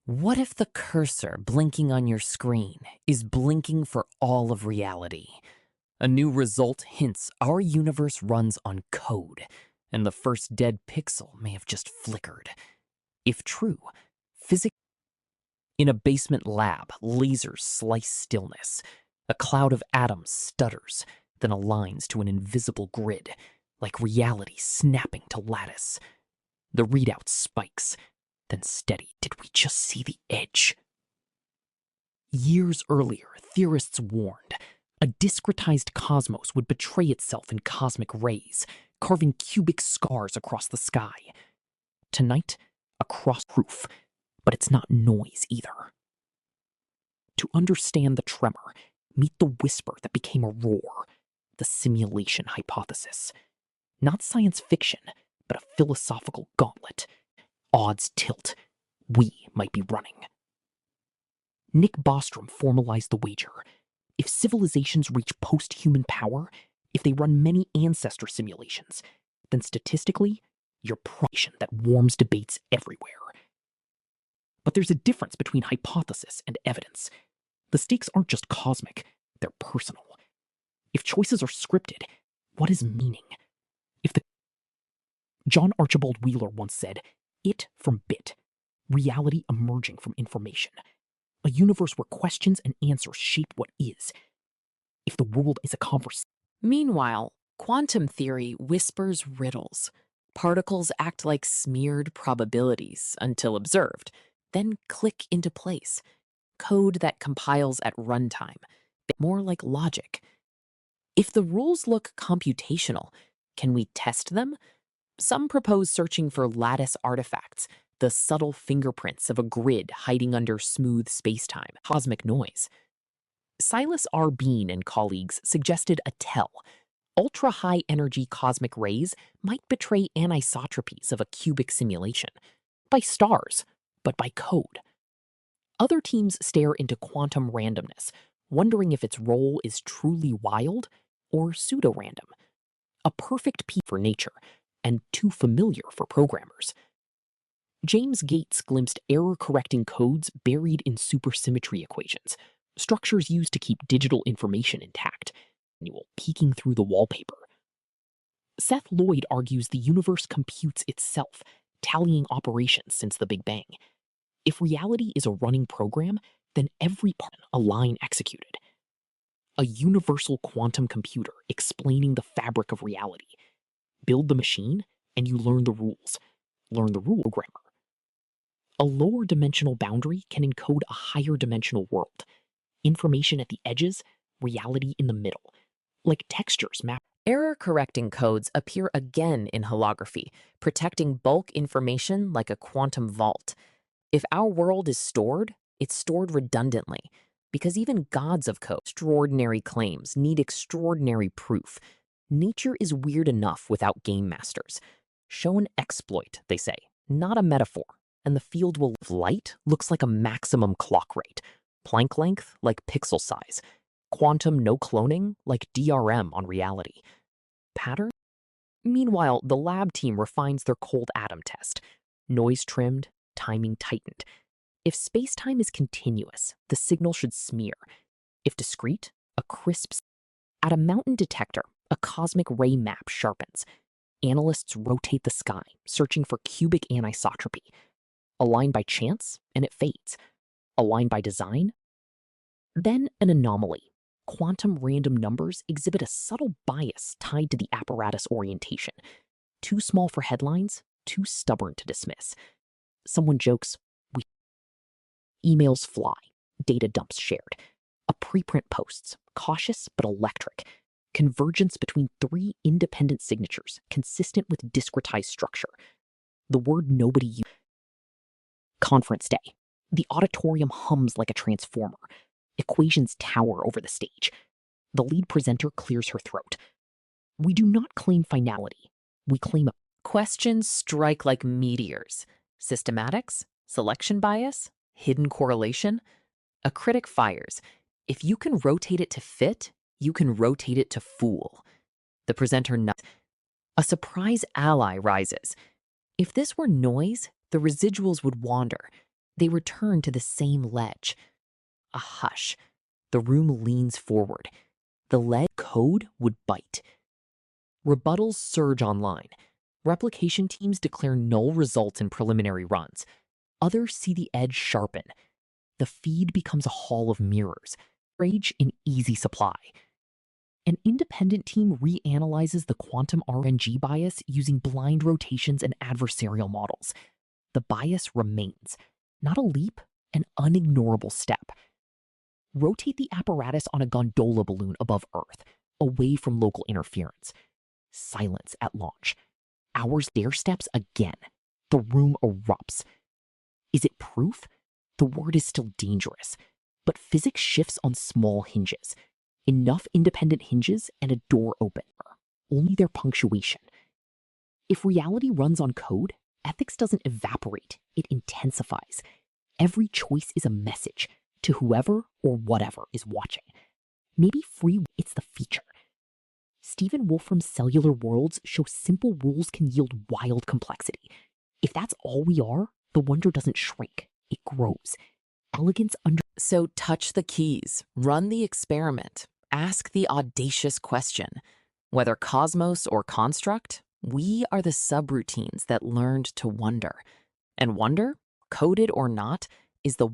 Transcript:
What if the cursor blinking on your screen is blinking for all of reality? A new result hints our universe runs on code, and the first dead pixel may have just flickered. If true, physics in a basement lab, lasers slice stillness. A cloud of atoms stutters, then aligns to an invisible grid, like reality snapping to lattice. The readout spikes, then steady. Did we just see the edge? Years earlier, theorists warned a discretized cosmos would betray itself in cosmic rays, carving cubic scars across the sky. Tonight, a cross proof, but it's not noise either. To understand the tremor, meet the whisper that became a roar, the simulation hypothesis. Not science fiction, but a philosophical gauntlet. Odds tilt. We might be running. Nick Bostrom formalized the wager. If civilizations reach post-human power, if they run many ancestor simulations, then statistically, you're probation that warms debates everywhere. But there's a difference between hypothesis and evidence. The stakes aren't just cosmic, they're personal. If choices are scripted, what is meaning? John Archibald Wheeler once said, "It from bit, reality emerging from information. A universe where questions and answers shape what is. If the world is a conversation." Meanwhile, quantum theory whispers riddles. Particles act like smeared probabilities until observed, then click into place. Code that compiles at runtime, more like logic. If the rules look computational, can we test them? Some propose searching for lattice artifacts, the subtle fingerprints of a grid hiding under smooth spacetime, cosmic noise. Silas R. Bean and colleagues suggested a tell. Ultra-high energy cosmic rays might betray anisotropies of a cubic simulation. By stars, but by code. Other teams stare into quantum randomness, wondering if its role is truly wild or pseudo-random. A perfect piece for nature, and too familiar for programmers. James Gates glimpsed error-correcting codes buried in supersymmetry equations, structures used to keep digital information intact, peeking through the wallpaper. Seth Lloyd argues the universe computes itself, tallying operations since the Big Bang. If reality is a running program, then every part a line executed. A universal quantum computer explaining the fabric of reality. Build the machine, and you learn the rules. Learn the rule programmer. A lower dimensional boundary can encode a higher dimensional world. Information at the edges, reality in the middle. Like textures map. Error-correcting codes appear again in holography, protecting bulk information like a quantum vault. If our world is stored, it's stored redundantly, because even gods of code, extraordinary claims need extraordinary proof. Nature is weird enough without game masters. Show an exploit, they say, not a metaphor, and the field will light looks like a maximum clock rate, Planck length like pixel size, quantum no cloning like DRM on reality. Pattern? Meanwhile, the lab team refines their cold atom test. Noise trimmed, timing tightened. If spacetime is continuous, the signal should smear. If discrete, a crisp. At a mountain detector, a cosmic ray map sharpens. Analysts rotate the sky, searching for cubic anisotropy. A line by chance, and it fades. A line by design. Then an anomaly. Quantum random numbers exhibit a subtle bias tied to the apparatus orientation. Too small for headlines, too stubborn to dismiss. Someone jokes, emails fly, data dumps shared. A preprint posts, cautious but electric. Convergence between three independent signatures, consistent with discretized structure. The word nobody used. Conference day. The auditorium hums like a transformer. Equations tower over the stage. The lead presenter clears her throat. We do not claim finality. We claim a Questions strike like meteors. Systematics, selection bias, hidden correlation. A critic fires. If you can rotate it to fit, you can rotate it to fool. The presenter nods. A surprise ally rises. If this were noise, the residuals would wander. They return to the same ledge. A hush. The room leans forward. The lead code would bite. Rebuttals surge online. Replication teams declare null results in preliminary runs. Others see the edge sharpen. The feed becomes a hall of mirrors, rage in easy supply. An independent team reanalyzes the quantum RNG bias using blind rotations and adversarial models. The bias remains, not a leap, an unignorable step. Rotate the apparatus on a gondola balloon above Earth, away from local interference. Silence at launch. Hours stair steps again. The room erupts. Is it proof? The word is still dangerous. But physics shifts on small hinges. Enough independent hinges and a door opener. Only their punctuation. If reality runs on code, ethics doesn't evaporate, it intensifies. Every choice is a message to whoever or whatever is watching. Maybe free, it's the feature. Stephen Wolfram's cellular worlds show simple rules can yield wild complexity. If that's all we are, the wonder doesn't shrink, it grows. Elegance under. So touch the keys, run the experiment, ask the audacious question. Whether cosmos or construct, we are the subroutines that learned to wonder. And wonder, coded or not, is the